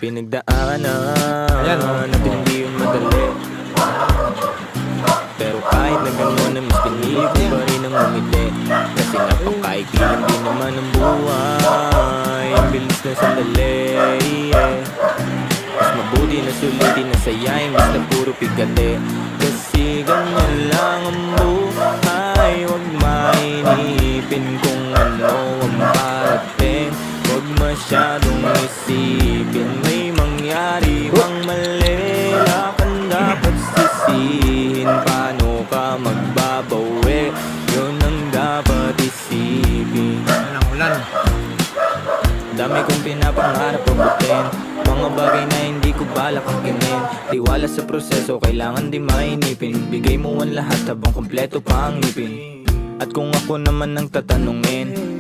pinagdaanan at hindi yung madali. Pero kahit na gano'n na mas pinili ko pa rin ang umiti. Kasi napakaikilan din naman ang buhay. Ang bilis na sandali, mas mabuti na sulitin na sayahin mas na puro pigate. Kasi ganyan lang ang buhay. Huwag mainipin kung ano ang parating. Huwag masyadong isipin may mangyari mang mali. Wala kang dapat sisihin. Paano ka magbabawi? Yun ang dapat isipin. Dami kong pinapangarap abutin, mga bagay na hindi ko balak angkinin. Tiwala sa proseso, kailangan di mainipin. Bigay mo ang lahat habang kompleto pa ang ngipin. At kung ako naman ang tatanungin,